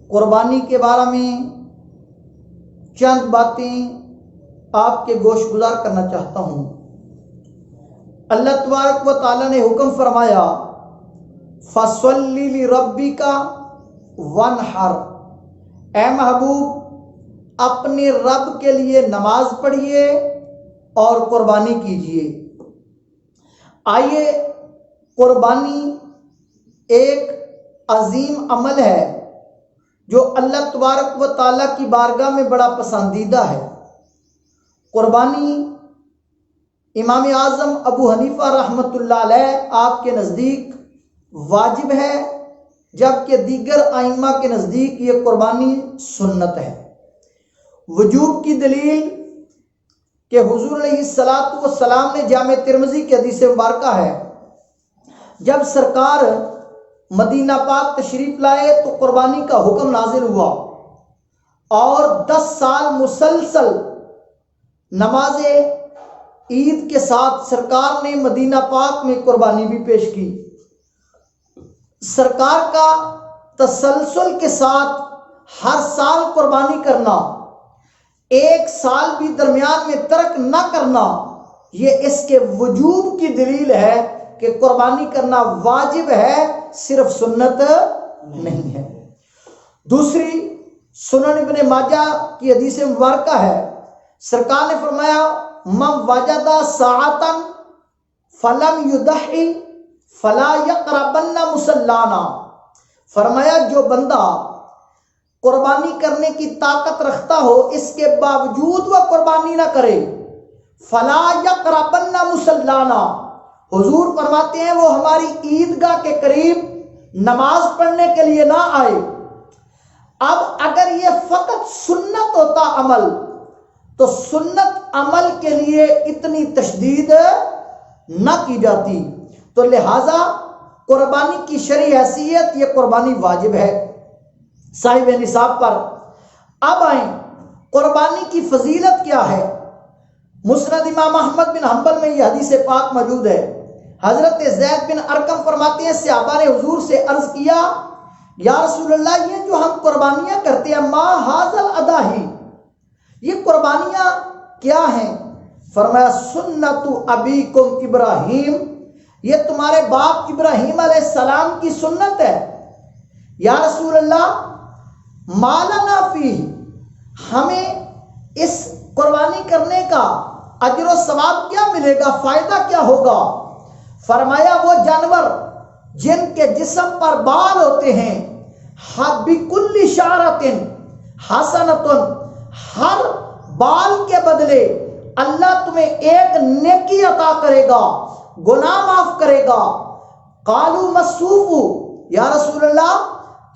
قربانی کے بارے میں چند باتیں آپ کے گوش گزار کرنا چاہتا ہوں۔ اللہ تبارک و تعالیٰ نے حکم فرمایا فَصَلِّ لِرَبِّكَ وَانْحَرْ، اے محبوب اپنے رب کے لیے نماز پڑھیے اور قربانی کیجیے۔ آئیے، قربانی ایک عظیم عمل ہے جو اللہ تبارک و تعالیٰ کی بارگاہ میں بڑا پسندیدہ ہے۔ قربانی امام اعظم ابو حنیفہ رحمۃ اللہ علیہ آپ کے نزدیک واجب ہے، جبکہ دیگر ائمہ کے نزدیک یہ قربانی سنت ہے۔ وجوب کی دلیل کہ حضور علیہ الصلاۃ والسلام نے جامع ترمذی کی حدیث مبارکہ ہے، جب سرکار مدینہ پاک تشریف لائے تو قربانی کا حکم نازل ہوا اور 10 سال مسلسل نماز عید کے ساتھ سرکار نے مدینہ پاک میں قربانی بھی پیش کی۔ سرکار کا تسلسل کے ساتھ ہر سال قربانی کرنا، ایک سال بھی درمیان میں ترک نہ کرنا، یہ اس کے وجوب کی دلیل ہے کہ قربانی کرنا واجب ہے، صرف سنت نہیں ہے۔ دوسری سنن ابن ماجہ کی حدیث مبارکہ ہے، سرکار نے فرمایا من وجد ساعتا فلم یضحی فلا یقربن مصلانا، فرمایا جو بندہ قربانی کرنے کی طاقت رکھتا ہو اس کے باوجود وہ قربانی نہ کرے، فلا یقربن مصلانا، حضور فرماتے ہیں وہ ہماری عیدگاہ کے قریب نماز پڑھنے کے لیے نہ آئے۔ اب اگر یہ فقط سنت ہوتا عمل تو سنت عمل کے لیے اتنی تشدید نہ کی جاتی، تو لہٰذا قربانی کی شرعی حیثیت یہ قربانی واجب ہے صاحب نصاب پر۔ اب آئیں قربانی کی فضیلت کیا ہے۔ مسند امام احمد بن حنبل میں یہ حدیث پاک موجود ہے۔ حضرت زید بن ارقم فرماتے ہیں صحابہ نے حضور سے عرض کیا یا رسول اللہ یہ جو ہم قربانیاں کرتے ہیں ما ھذل اضاحی، یہ قربانیاں کیا ہیں؟ فرمایا سنت ابیکم ابراہیم، یہ تمہارے باپ ابراہیم علیہ السلام کی سنت ہے۔ یا رسول اللہ ما لنا فیہ، ہمیں اس قربانی کرنے کا اجر و ثواب کیا ملے گا، فائدہ کیا ہوگا؟ فرمایا وہ جانور جن کے جسم پر بال ہوتے ہیں، بِكُلِّ شَعْرَةٍ حَسَنَةٌ، ہر بال کے بدلے اللہ تمہیں ایک نیکی عطا کرے گا، گناہ معاف کرے گا۔ قالوا مَصُوفُ، یا رسول اللہ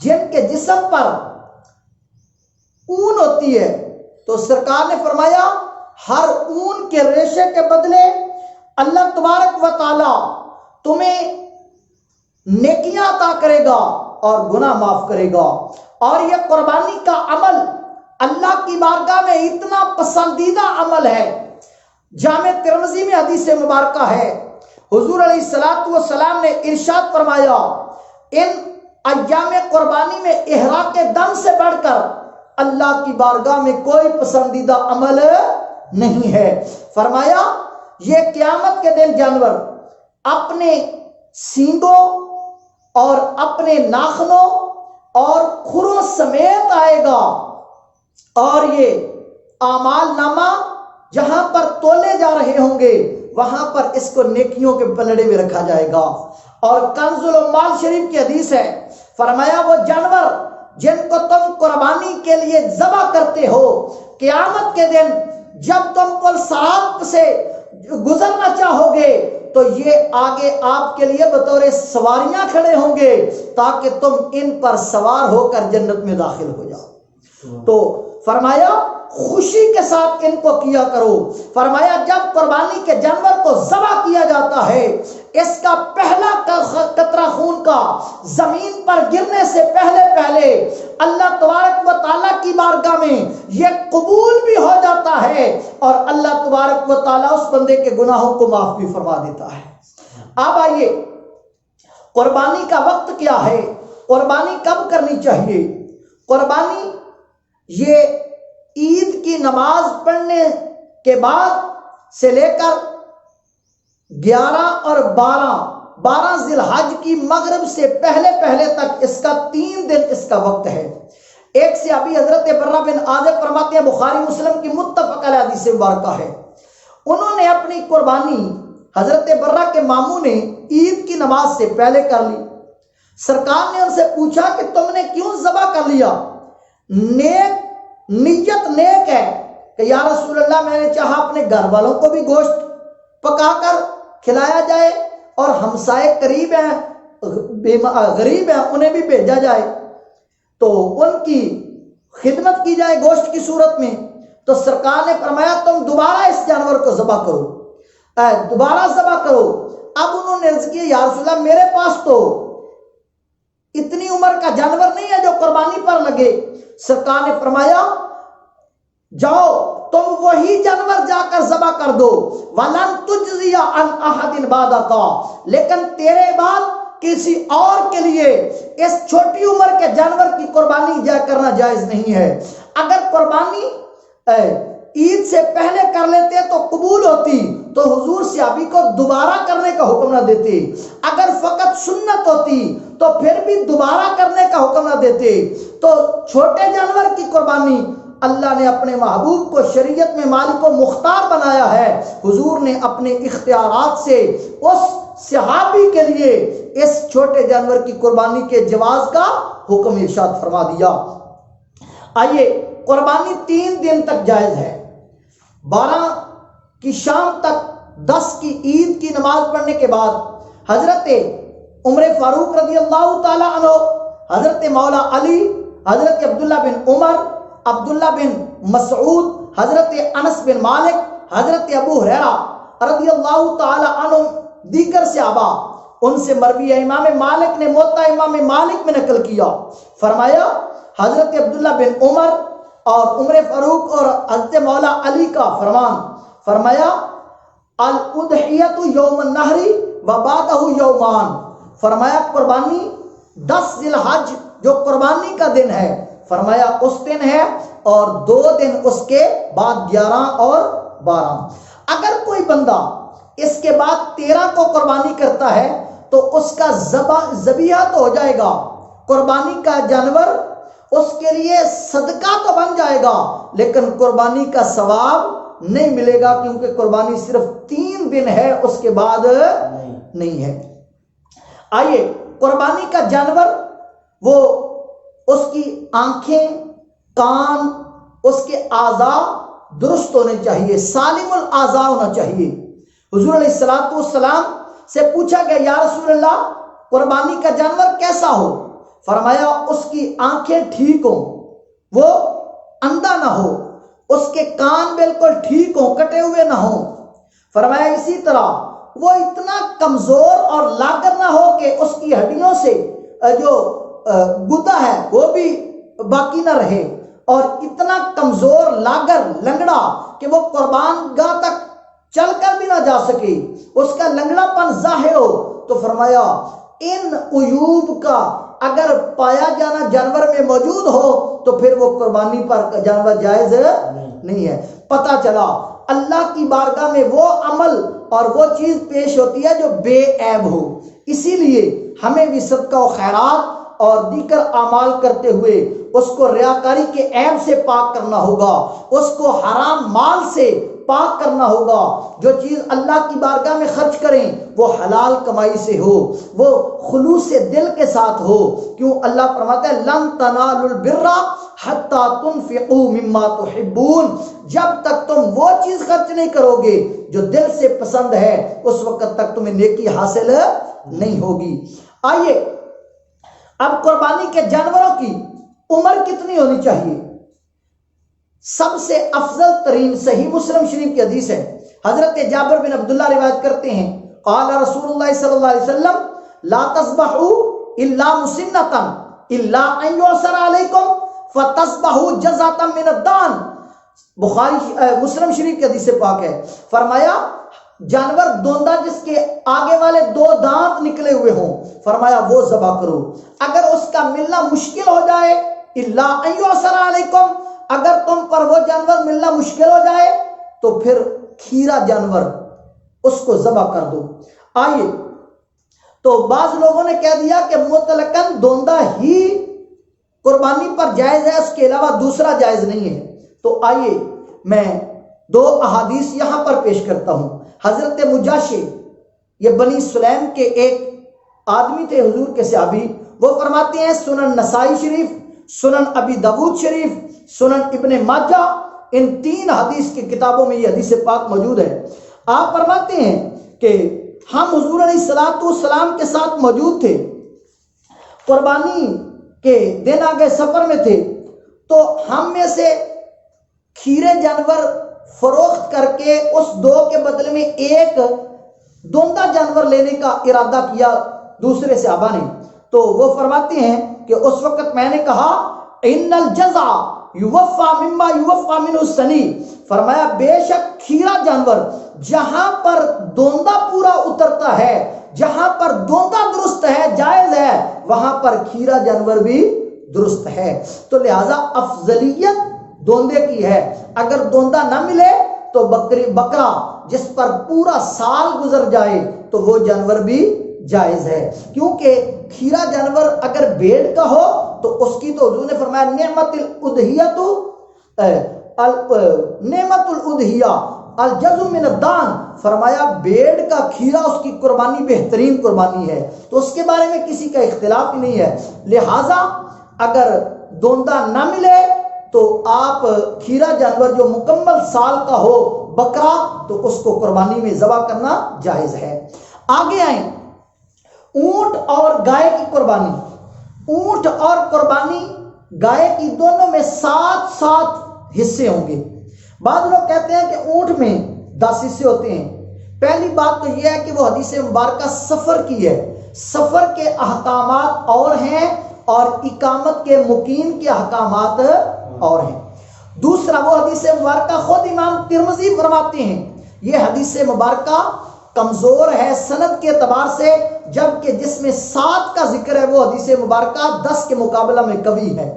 جن کے جسم پر اون ہوتی ہے، تو سرکار نے فرمایا ہر اون کے ریشے کے بدلے اللہ تبارک و تعالی تمہیں نیکیاں عطا کرے گا اور گناہ معاف کرے گا۔ اور یہ قربانی کا عمل اللہ کی بارگاہ میں اتنا پسندیدہ عمل ہے، جامع ترمذی میں حدیث مبارکہ ہے، حضور علیہ الصلوۃ والسلام نے ارشاد فرمایا ان ایام قربانی میں احراق دم سے بڑھ کر اللہ کی بارگاہ میں کوئی پسندیدہ عمل نہیں ہے۔ فرمایا یہ قیامت کے دن جانور اپنے سینگوں اور اپنے ناخنوں اور کھروں سمیت آئے گا، اور یہ اعمال نامہ جہاں پر تولے جا رہے ہوں گے وہاں پر اس کو نیکیوں کے پلڑے میں رکھا جائے گا۔ اور کنز المال شریف کی حدیث ہے، فرمایا وہ جانور جن کو تم قربانی کے لیے ذبح کرتے ہو، قیامت کے دن جب تم پل صراط سے گزرنا چاہو گے تو یہ آگے آپ کے لیے بطور سواریاں کھڑے ہوں گے تاکہ تم ان پر سوار ہو کر جنت میں داخل ہو جاؤ۔ تو فرمایا خوشی کے ساتھ ان کو کیا کرو۔ فرمایا جب قربانی کے جانور کو ذبح کیا جاتا ہے، اس کا پہلا قطرہ خون کا زمین پر گرنے سے پہلے اللہ تبارک و تعالیٰ کی بارگاہ میں یہ قبول بھی ہو جاتا ہے اور اللہ تبارک و تعالیٰ اس بندے کے گناہوں کو معاف بھی فرما دیتا ہے۔ اب آئیے قربانی کا وقت کیا ہے، قربانی کب کرنی چاہیے؟ قربانی یہ عید کی نماز پڑھنے کے بعد سے لے کر 11 اور 12 ذی الحج کی مغرب سے پہلے تک اس کا 3 دن اس کا وقت ہے۔ ایک صحابی حضرت برہ بن عازب فرماتے ہیں، بخاری مسلم کی متفق علیہ حدیث مبارکہ ہے، انہوں نے اپنی قربانی حضرت برہ کے ماموں نے عید کی نماز سے پہلے کر لی۔ سرکار نے ان سے پوچھا کہ تم نے کیوں ذبح کر لیا؟ نیت نیک ہے کہ یا رسول اللہ میں نے چاہا اپنے گھر والوں کو بھی گوشت پکا کر کھلایا جائے اور ہمسائے قریب ہیں غریب ہیں انہیں بھی بھیجا جائے، تو ان کی خدمت کی جائے گوشت کی صورت میں۔ تو سرکار نے فرمایا تم دوبارہ اس جانور کو ذبح کرو، دوبارہ ذبح کرو۔ اب انہوں نے عرض کیا یا رسول اللہ میرے پاس تو اتنی عمر کا جانور نہیں ہے جو قربانی پر لگے۔ سرکار نے فرمایا جاؤ تم وہی جانور جا کر ذبح کر دو، وَلَن تُجْزِيَ عَنْ أَحَدٍ بَعْدَكَ، لیکن تیرے بعد کسی اور کے لیے اس چھوٹی عمر کے جانور کی قربانی کرنا جائز نہیں ہے۔ اگر قربانی عید سے پہلے کر لیتے تو قبول ہوتی تو حضور صحابی کو دوبارہ کرنے کا حکم نہ دیتے، اگر فقط سنت ہوتی تو پھر بھی دوبارہ کرنے کا حکم نہ دیتے۔ تو چھوٹے جانور کی قربانی اللہ نے اپنے محبوب کو شریعت میں مالک و مختار بنایا ہے، حضور نے اپنے اختیارات سے اس صحابی کے لیے اس چھوٹے جانور کی قربانی کے جواز کا حکم ارشاد فرما دیا۔ آئیے قربانی 3 دن تک جائز ہے، 12 کی شام تک 10 کی عید کی نماز پڑھنے کے بعد حضرت عمر فاروق رضی اللہ تعالی عنہ، حضرت مولا علی، حضرت عبداللہ بن عمر، عبداللہ بن مسعود، حضرت انس بن مالک، حضرت ابو ہریرہ رضی اللہ تعالی عنہ، دیگر صحابہ، ان سے مروی ہے، امام مالک نے موطا امام مالک میں نقل کیا، فرمایا حضرت عبداللہ بن عمر اور عمر فاروق اور حضرت مولا علی کا فرمان، فرمایا الاضحیۃ یوم النحر و بعدہ یومان، فرمایا قربانی 10 ذی الحج جو قربانی کا دن ہے، فرمایا اس دن ہے اور 2 دن اس کے بعد 11 اور 12۔ اگر کوئی بندہ اس کے بعد 13 کو قربانی کرتا ہے تو اس کا ذبیحہ تو ہو جائے گا، قربانی کا جانور اس کے لیے صدقہ تو بن جائے گا، لیکن قربانی کا ثواب نہیں ملے گا، کیونکہ قربانی صرف 3 دن ہے، اس کے بعد نہیں ہے۔ آئیے قربانی کا جانور وہ اس کی آنکھیں، کان، اس کے اعضاء درست ہونے چاہیے، سالم الاعضاء ہونا چاہیے۔ حضور علیہ السلام سے پوچھا گیا یا رسول اللہ قربانی کا جانور کیسا ہو؟ فرمایا اس کی آنکھیں ٹھیک ہوں، وہ اندھا نہ ہو، اس کے کان بالکل ٹھیک ہوں، کٹے ہوئے نہ ہوں۔ فرمایا اسی طرح وہ اتنا کمزور اور لاغر نہ ہو کہ اس کی ہڈیوں سے جو گدا ہے وہ بھی باقی نہ رہے، اور اتنا کمزور لاغر لنگڑا کہ وہ قربان گاہ تک چل کر بھی نہ جا سکے، اس کا لنگڑا پن ظاہر ہو۔ تو فرمایا ان عیوب کا اگر پایا جانا جانور میں موجود ہو تو پھر وہ قربانی پر جانور جائز نہیں ہے۔ پتہ چلا اللہ کی بارگاہ میں وہ عمل اور وہ چیز پیش ہوتی ہے جو بے عیب ہو، اسی لیے ہمیں بھی صدقہ و خیرات اور دیگر اعمال کرتے ہوئے اس کو ریاکاری کے عیب سے پاک کرنا ہوگا، اس کو حرام مال سے پاک کرنا ہوگا۔ جو چیز اللہ کی بارگاہ میں خرچ کریں وہ حلال کمائی سے ہو، وہ خلوص دل کے ساتھ ہو، کیوں اللہ فرماتا ہے لن تنالوا البر حتی تنفقوا مما تحبون، جب تک تم وہ چیز خرچ نہیں کرو گے جو دل سے پسند ہے اس وقت تک تمہیں نیکی حاصل نہیں ہوگی۔ آئیے اب قربانی کے جانوروں کی عمر کتنی ہونی چاہیے؟ سب سے افضل ترین صحیح مسلم شریف کی حدیث ہے، حضرت جابر بن عبداللہ روایت کرتے ہیں قال رسول اللہ صلی اللہ علیہ وسلم لا تذبحوا الا مسنۃ الا ان یعصر علیکم فتذبحوا جزعۃ من الدان، بخاری مسلم شریف کی حدیث پاک ہے۔ فرمایا جانور دوندہ جس کے آگے والے 2 دانت نکلے ہوئے ہوں، فرمایا وہ ذبح کرو، اگر اس کا ملنا مشکل ہو جائے الا ان یعصر علیکم، اگر تم پر وہ جانور ملنا مشکل ہو جائے تو پھر کھیرا جانور اس کو ذبح کر دو۔ آئیے، تو بعض لوگوں نے کہہ دیا کہ مطلقاً دوندہ ہی قربانی پر جائز ہے، اس کے علاوہ دوسرا جائز نہیں ہے۔ تو آئیے میں دو احادیث یہاں پر پیش کرتا ہوں۔ حضرت مجاشع، یہ بنی سلیم کے ایک آدمی تھے حضور کے صحابی، وہ فرماتے ہیں سنن نسائی شریف، سنن ابی داود شریف، سنن ابن ماجہ، ان 3 حدیث کی کتابوں میں یہ حدیث پاک موجود ہے۔ آپ فرماتے ہیں کہ ہم حضور علیہ الصلوۃ والسلام کے ساتھ موجود تھے، قربانی کے دن آگے سفر میں تھے، تو ہم میں سے کھیرے جانور فروخت کر کے اس 2 کے بدلے میں ایک دوندہ جانور لینے کا ارادہ کیا دوسرے صحابہ نے۔ تو وہ فرماتے ہیں کہ اس وقت میں نے کہا ان الجزع یوفا مما یوفا من السنی، فرمایا بے شک کھیرا جانور جہاں پر دوندہ پورا اترتا ہے، جہاں پر دوندہ درست ہے، جائز ہے، وہاں پر کھیرا جانور بھی درست ہے۔ تو لہذا افضلیت دوندے کی ہے، اگر دوندہ نہ ملے تو بکرا جس پر پورا سال گزر جائے تو وہ جانور بھی جائز ہے، کیونکہ کھیرا جانور اگر بھیڑ کا ہو تو اس کی تو حضور نے فرمایا نعمت الاضحیۃ نعمت الاضحیہ الجزع من الدان، فرمایا بھیڑ کا کھیرا اس کی قربانی بہترین قربانی ہے، تو اس کے بارے میں کسی کا اختلاف ہی نہیں ہے۔ لہٰذا اگر دوندہ نہ ملے تو آپ کھیرا جانور جو مکمل سال کا ہو بکرا، تو اس کو قربانی میں ذبح کرنا جائز ہے۔ آگے آئیں، اونٹ اور گائے کی قربانی۔ اونٹ اور قربانی گائے کی دونوں میں 7 حصے ہوں گے۔ بعض لوگ کہتے ہیں کہ اونٹ میں 10 حصے ہوتے ہیں۔ پہلی بات تو یہ ہے کہ وہ حدیث مبارکہ سفر کی ہے، سفر کے احکامات اور ہیں اور اقامت کے مقیم کے احکامات اور ہیں۔ دوسرا، وہ حدیث مبارکہ خود امام ترمذی فرماتے ہیں یہ حدیث مبارکہ کمزور ہے سند کے اعتبار سے، جبکہ جس میں 7 کا ذکر ہے وہ حدیث مبارکہ 10 کے مقابلہ میں قوی ہے۔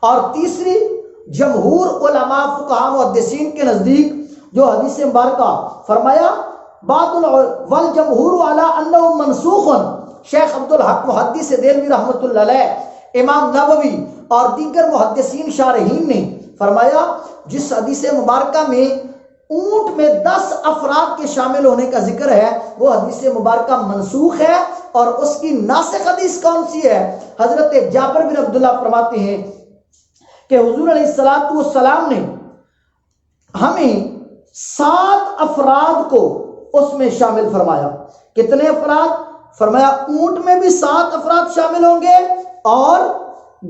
اور تیسری، جمہور علماء فقہاء محدثین کے نزدیک جو حدیث مبارکہ فرمایا والجمہور علی انہ منسوخ، شیخ عبدالحق محدث دہلوی رحمۃ اللہ علیہ، امام نووی اور دیگر محدثین شارحین نے فرمایا جس حدیث مبارکہ میں اونٹ میں 10 افراد کے شامل ہونے کا ذکر ہے وہ حدیث مبارکہ منسوخ ہے، اور اس کی ناسخ حدیث کون سی ہے؟ حضرت جابر بن عبداللہ فرماتے ہیں کہ حضور علیہ الصلوۃ والسلام نے ہمیں 7 افراد کو اس میں شامل فرمایا۔ کتنے افراد؟ فرمایا اونٹ میں بھی 7 افراد شامل ہوں گے اور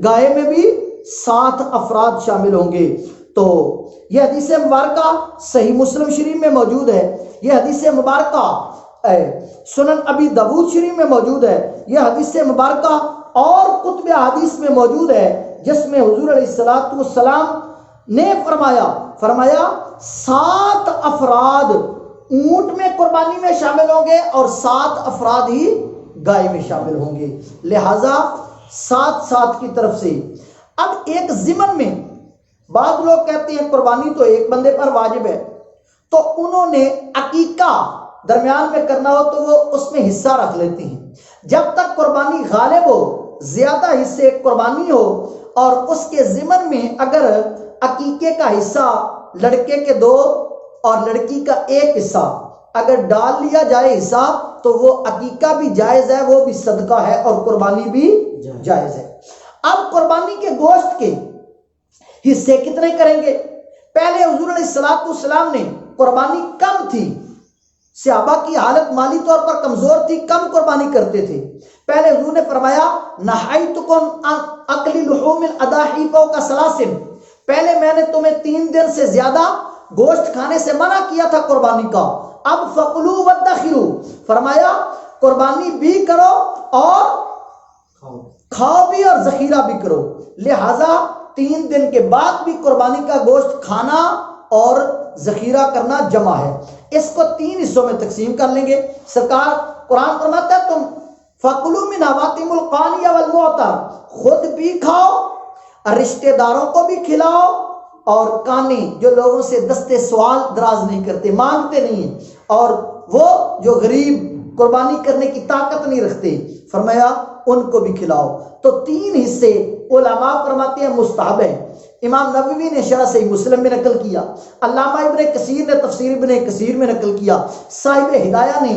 گائے میں بھی 7 افراد شامل ہوں گے۔ تو یہ حدیث مبارکہ صحیح مسلم شریف میں موجود ہے، یہ حدیث مبارکہ سنن ابی داود شریف میں موجود ہے، یہ حدیث مبارکہ اور کتب احادیث میں موجود ہے، جس میں حضور علیہ الصلوۃ والسلام نے فرمایا 7 افراد اونٹ میں قربانی میں شامل ہوں گے اور 7 افراد ہی گائے میں شامل ہوں گے، لہذا 7 کی طرف سے۔ اب ایک ضمن میں بعض لوگ کہتے ہیں قربانی تو ایک بندے پر واجب ہے، تو انہوں نے عقیقہ درمیان میں کرنا ہو تو وہ اس میں حصہ رکھ لیتے ہیں۔ جب تک قربانی غالب ہو، زیادہ حصے قربانی ہو، اور اس کے ضمن میں اگر عقیقے کا حصہ لڑکے کے 2 اور لڑکی کا 1 حصہ اگر ڈال لیا جائے حصہ، تو وہ عقیقہ بھی جائز ہے، وہ بھی صدقہ ہے، اور قربانی بھی جائز ہے۔ اب قربانی کے گوشت کے حصے کتنے کریں گے؟ پہلے حضور علیہ الصلوۃ والسلام نے قربانی کم تھی، صحابہ کی حالت مالی طور پر کمزور تھی، کم قربانی کرتے تھے، پہلے حضور نے فرمایا نہایتکم عن اکل لحوم الاضاحی فوق 3، پہلے میں نے تمہیں 3 دن سے زیادہ گوشت کھانے سے منع کیا تھا قربانی کا، اب فقلوا وادخروا، فرمایا قربانی بھی کرو اور کھاؤ بھی اور ذخیرہ بھی کرو، لہذا 3 دن کے بعد بھی قربانی کا گوشت کھانا اور ذخیرہ کرنا جمع ہے۔ اس کو 3 حصوں میں تقسیم کر لیں گے۔ سرکار قرآن فرماتا ہے تم فَقُلُوا مِنْ هَوَاتِمُ الْقَانِيَ وَالْمُعْتَرِ، خود بھی کھاؤ، رشتہ داروں کو بھی کھلاؤ، اور کانے جو لوگوں سے دستے سوال دراز نہیں کرتے، مانگتے نہیں ہیں، اور وہ جو غریب قربانی کرنے کی طاقت نہیں رکھتے، فرمایا ان کو بھی کھلاؤ۔ تو 3 حصے علماء فرماتے ہیں مستحب ہے۔ امام نووی نے شرح صحیح مسلم میں نقل کیا، علامہ ابن کثیر نے تفسیر ابن کثیر میں نقل کیا، صاحب ہدایہ نے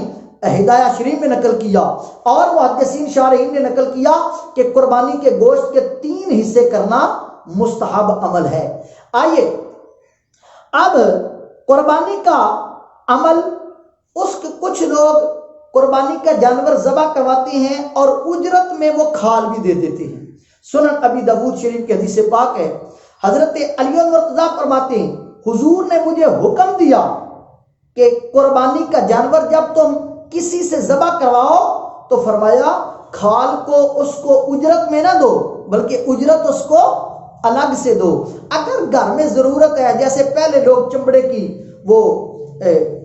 ہدایہ شریف میں نقل کیا، اور محدثین شارحین نے نقل کیا کہ قربانی کے گوشت کے 3 حصے کرنا مستحب عمل ہے۔ آئیے اب قربانی کا عمل، کچھ لوگ قربانی کا جانور ذبح کرواتے ہیں اور اجرت میں وہ کھال بھی دے دیتے ہیں۔ سنن ابی داؤد شریف کی حدیث پاک ہے، حضرت علی المرتضیٰ فرماتے ہیں حضور نے مجھے حکم دیا کہ قربانی کا جانور جب تم کسی سے ذبح کرواؤ تو فرمایا کھال کو اس کو اجرت میں نہ دو، بلکہ اجرت اس کو الگ سے دو۔ اگر گھر میں ضرورت ہے، جیسے پہلے لوگ چمڑے کی وہ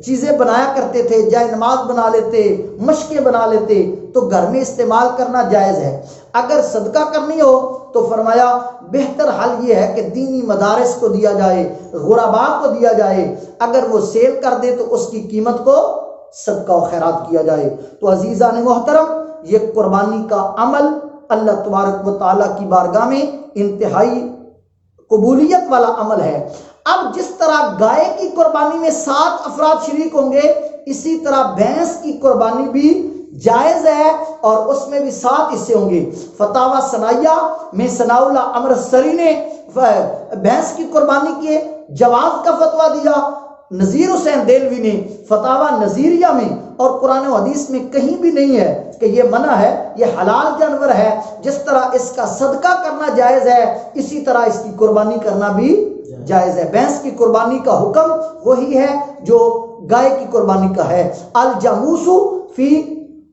چیزیں بنایا کرتے تھے، جائے نماز بنا لیتے، مشقیں بنا لیتے، تو گھر میں استعمال کرنا جائز ہے۔ اگر صدقہ کرنی ہو تو فرمایا بہتر حل یہ ہے کہ دینی مدارس کو دیا جائے، غرباء کو دیا جائے، اگر وہ سیل کر دے تو اس کی قیمت کو صدقہ و خیرات کیا جائے۔ تو عزیزان محترم، یہ قربانی کا عمل اللہ تبارک و تعالیٰ کی بارگاہ میں انتہائی قبولیت والا عمل ہے۔ اب جس طرح گائے کی قربانی میں 7 افراد شریک ہوں گے، اسی طرح بھینس کی قربانی بھی جائز ہے، اور اس میں بھی 7 حصے ہوں گے۔ فتاوی ثنائیہ میں ثناء اللہ امرسری نے بھینس کی قربانی کے جواز کا فتویٰ دیا، نذیر حسین دہلوی نے فتاوی نذیریہ میں، اور قرآن و حدیث میں کہیں بھی نہیں ہے کہ یہ منع ہے، یہ حلال جانور ہے۔ جس طرح اس کا صدقہ کرنا جائز ہے، اسی طرح اس کی قربانی کرنا بھی جائز ہے۔ بھینس کی قربانی کا حکم وہی ہے جو گائے کی قربانی کا ہے۔ الجاموس فی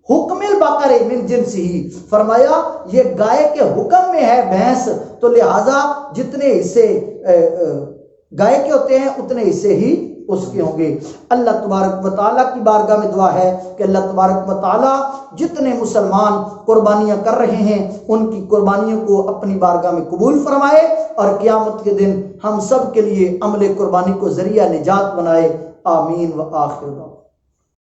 حکم البقر من جنس ہی، فرمایا یہ گائے کے حکم میں ہے بھینس، تو لہٰذا جتنے حصے گائے کے ہوتے ہیں اتنے حصے ہی اس کے ہوں گے۔ اللہ تبارک و تعالیٰ کی بارگاہ میں دعا ہے کہ اللہ تبارک و تعالیٰ جتنے مسلمان قربانیاں کر رہے ہیں ان کی قربانیوں کو اپنی بارگاہ میں قبول فرمائے، اور قیامت کے دن ہم سب کے لیے عمل قربانی کو ذریعہ نجات بنائے۔ آمین و آخر دعوانا۔